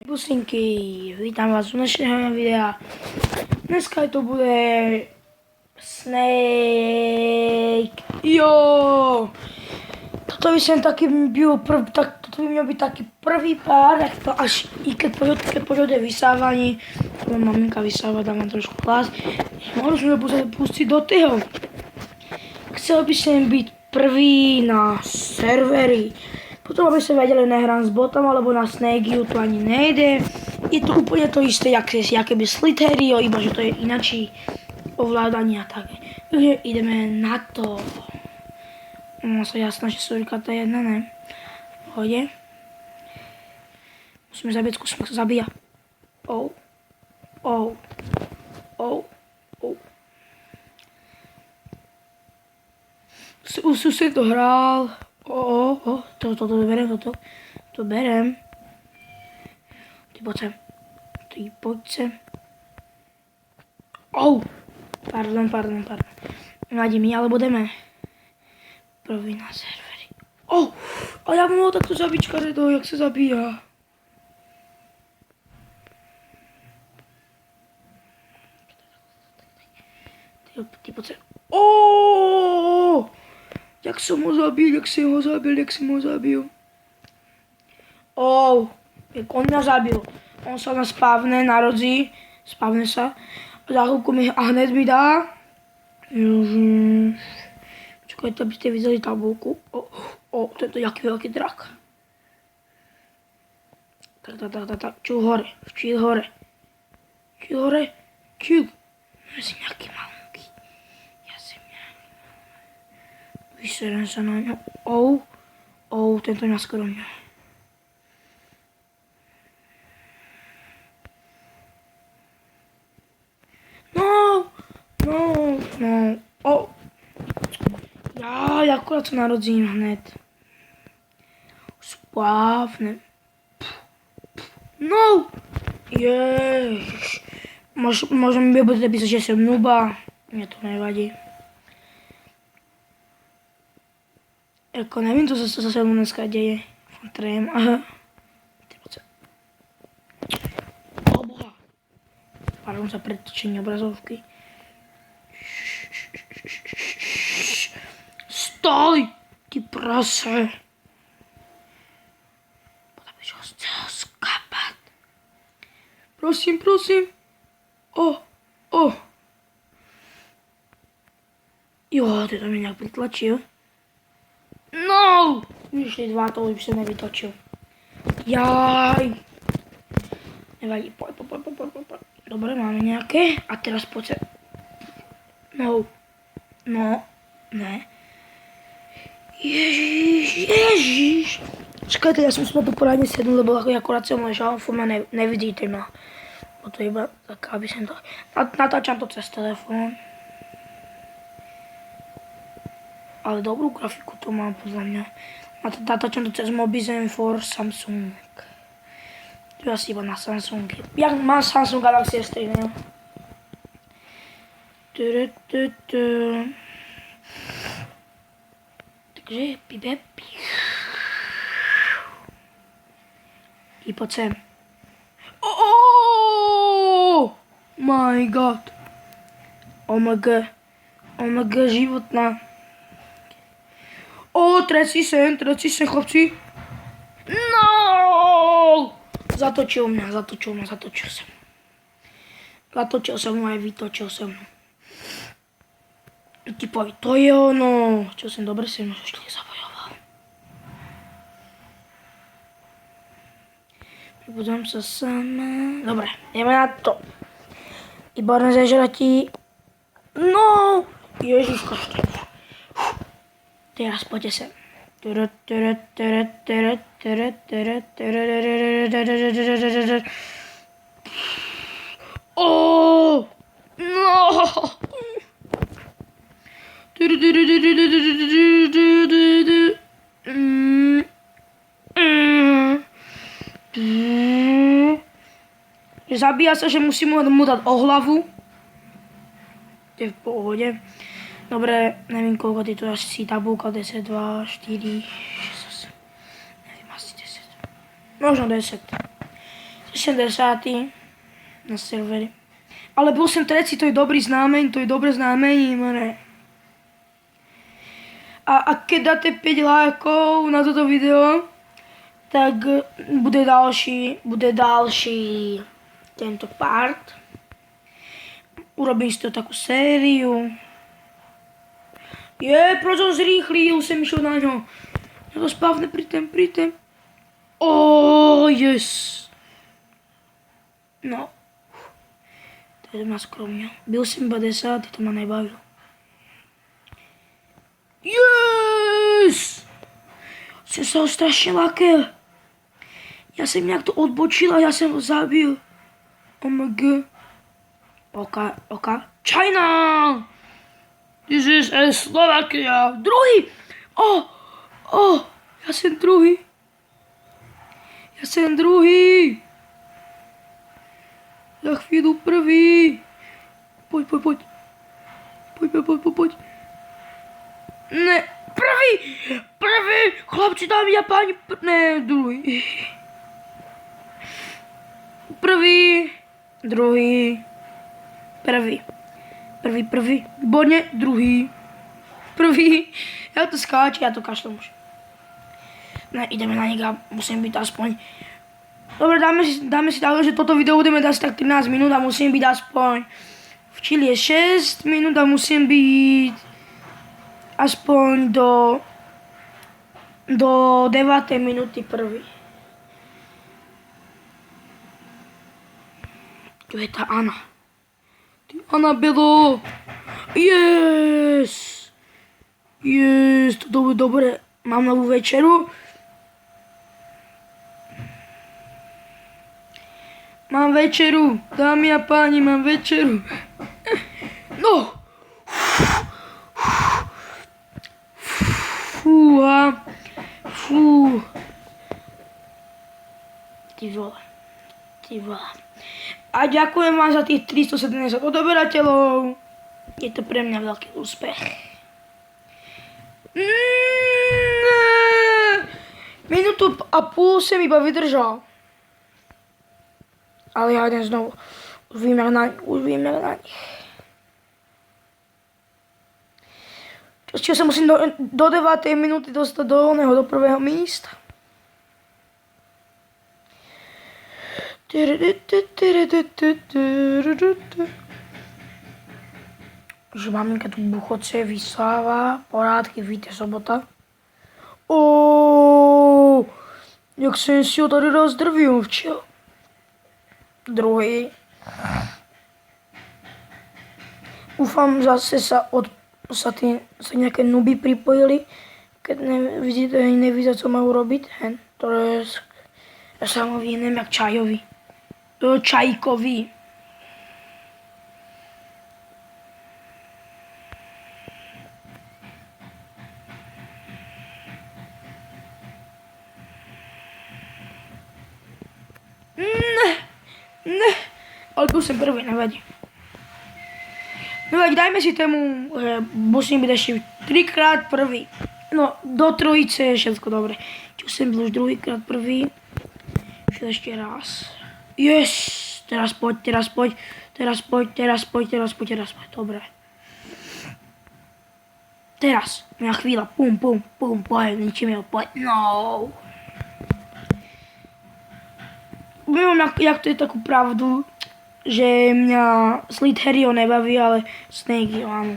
Pusinky, vítam vás u dnešného videa. Dneska to bude Snake. Jo! Toto by měl být taký prvý pár, jak to až i keď pôjde vysávání. Maminka vysáva, dávam trošku hlas. Mohli sme pustiť do toho. Chcel by som byť prvý na servery. Potom, aby sa vedeli, nehrám s botom, alebo na Snakeu to ani nejde. Je to úplne to isté, jak keby Slitherio, iba že to je inačí ovládanie a tak. Takže ideme na to. No sa jasná, že súrika to je jedna, ne? V pohode. Musíme zabiť, skúsime, ak sa zabíja. Oh. Už si to hral. To berem, to berem. Ty poď sem. Pardon. Nadí mi, alebo jdeme. Prvý na servery. A ja mohol takto zabiť Škaredo, jak sa zabíja. Ty poď sem. Jak som ho zabil. On mňa zabil. On sa na spavne narodí, spavne sa. Za chvíľku mi a hned mi dá. Čakajte, aby ste videli tabulku. To je to jaký veľký drak. Tak. Čil hore. Ja si nejaký malinký. Vyserem sa na ňu. Tento mňa skoro mňa. No. Ja akurát sa narodím hned. Spávne. No! Ježiš. Môžem mi budete písať, že som nuba. Mne to nevadí. Jako nevím, co se zase mnou dneska děje. Trém, aha. Boha. Pardon za pretočení obrazovky. Stoj, ty prase. Podľa by ho chcel skápať. Prosím. Jo, ty to mi nějak pritlačil. No! Vyšli dva, to už som nevytočil. Jaj! Nevadí, poď. Dobre, máme nejaké. A teraz poď sa. No, ne. Ježiš! Čakajte, ja som si na to poradne sednul, lebo akorát som ležal, furt ma nevidíte ma. Bo to iba tak, aby som to... Natáčam to cez telefón. Ale dobrú grafiku to mám podľa mňa. Natáčam to cez Mobizen for Samsung. To je asi iba na Samsung. Ja mám Samsung Galaxy S3, ne? Takže pipe. I poď sem. My god. OMG, životná. Trecí sem, chlapci. No! Zatočil som mu aj vytočil som mu. Typovi, to je ono. Čo som dobre sem ešte zabojoval. Pribudám sa sama. Dobre, ideme na to. Výborné zežratí. No! Ježiško. Teraz poďte sem. No! Zabíja sa, že musím mu dať o hlavu. To je v pohode. Dobre, neviem koľko je to asi tabulka 10, 2, 4, 6, 8, neviem, asi 10. Možno 10. 70. na serveri. Ale bol som tretí, to je dobrý znamení, to je dobré znamení, mane. A keď dáte 5 lajkov na toto video, tak bude další tento part. Urobím si to takú sériu. Proč som zrýchlil, jsem išiel na ňo. Ja to spávne, príďte. Yes. No. To je ma skromne. Byl som 50, to ma nebavilo. Yes! Jsem sa ho strašne lakel. Ja som nejak to odbočil a ja som ho zabil. OMG. OK. China! This is Slovakia. Druhý! Ja som druhý. Za chvíľu prvý. Poď. Ne, prvý! Chlapci, dámy a páni, ne, druhý. Prvý, druhý, prvý. Výborne, druhý. Prvý. Ja to skáčem, ja to kašlem už. Ne, ideme na nich a musím byť aspoň. Dobre, dáme si tak, že toto video budeme dať tak 13 minút a musím byť aspoň. V Chile je 6 minút a musím byť aspoň do 9. minúty prvý. Tu je tá Anna. Anabelo. Yes, toto bude dobre. Mám novú večeru. Mám večeru, dámy a páni, mám večeru. No. Fú. Ty vole. A ďakujem vám za tých 370 odoberateľov. Je to pre mňa veľký úspech. Minútu a půl som iba vydržal. Ale ja idem znovu. Už výmer na nich. Čiže sa musím do 9. minúty dostať do prvého místa. Že maminka tu buchoce vysáva, porádky, víte, sobota. Jak jsem si ho tady rozdrvil včel. Druhý. Ufám, zase sa nejaké nuby pripojili, keď nevidia, co majú robiť. To je ja sa mu vyhnem jak čajový. Čajkový. Ne, ale tu som prvý, nevadí. Nevadí, dajme si tému, že musím byť ešte 3-krát prvý. No, do trojice je všetko dobre. Čo som byl už druhýkrát prvý. Ešte raz. Yes! Teraz poď. Dobre. Teraz. Moja chvíľa. Pum, poď. Ničím ho, poď. No. Viem, jak to je takú pravdu, že mňa Slitherio nebaví, ale Snake áno.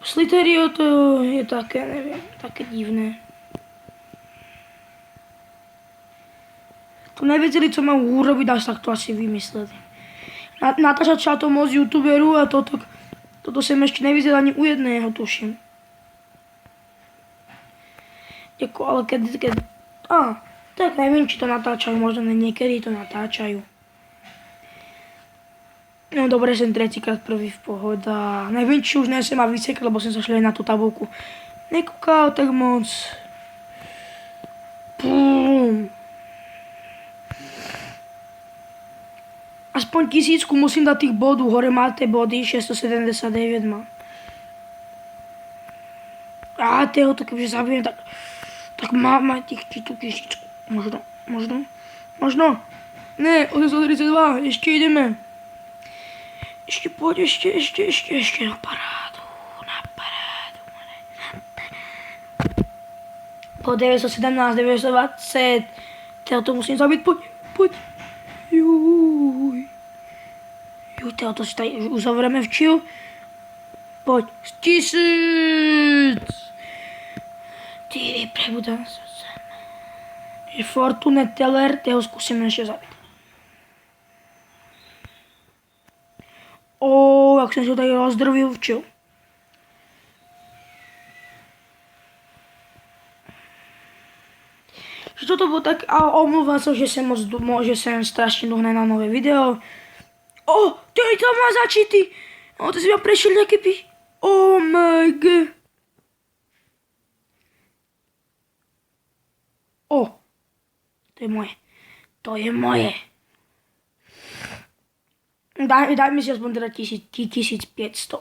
Slitherio to je také, neviem, také divné. To nevedeli, co mám urobiť, až tak to asi vymysleli. Natáčať sa to moc youtuberu a toto som ešte nevidel ani u jedného, tuším. Ale keď tak neviem, či to natáčajú, možno niekedy to natáčajú. No dobre, som tretíkrát prvý v pohoda. Neviem, či už nesem ma vysekl, lebo som sa šli na tú tabulku. Nekúkal tak moc. Pum. Aspoň 1000 musím dať tých bodů. Hore máte body, 679 mám. Toho to kebyže zabijem, tak má tých tú 1000. Možno. Ne, 832, ještě jdeme. Ještě pojď, ještě na parádu. Po 917, 920. Teda to musím zabít, pojď. Juj, teda to si tady uzavřeme v chill. Pojď, 1000. Ty prebudám se. Je Fortune Teller, toho zkusíme ještě zabít. Jak jsem se tady rozdrvil v chill. Že toto bylo tak, a omluvám se, že jsem strašně dlho na nové video. Ty to má začít. To si ma prešiel nejaký Oh my god. To je moje. Dajme si aspoň teda 1500.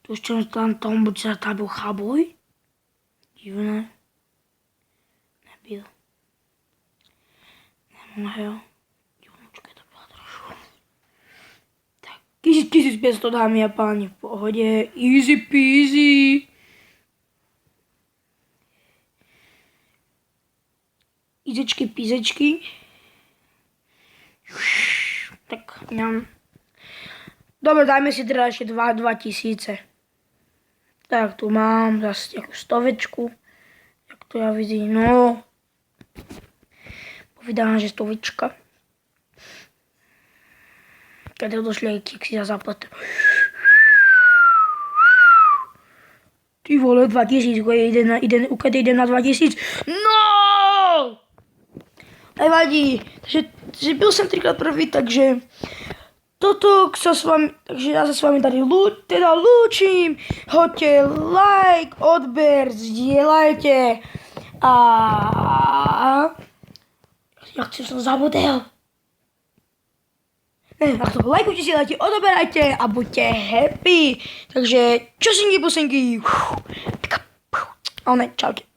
To už čo tam byl chaboj? Divné. Nebyl. Nemohel. Divnočka to byla trošku. Tak 1500 dámy a páni, v pohodě. Easy peasy. Ízečky, pízečky. Tak mňam. Dobre, dajme si teda ešte 2000. Tak, tu mám zase nejakú stovečku. Jak to ja vidím, no. Povídám, že stovička. Keď došli aj keksy za zaplatil. Ty vole, 2000, ukedy idem na 2000. No! Nevadí, takže byl jsem třikrát první, takže toto sa s vami, takže já se s vami tady lúčim, hoďte like, odber, sdielajte a jak jsem zabudel. Ne, tak to lajkujte, sdielajte, odoberajte a buďte happy. Takže čosinky, pusinky. Ale ne, čaute.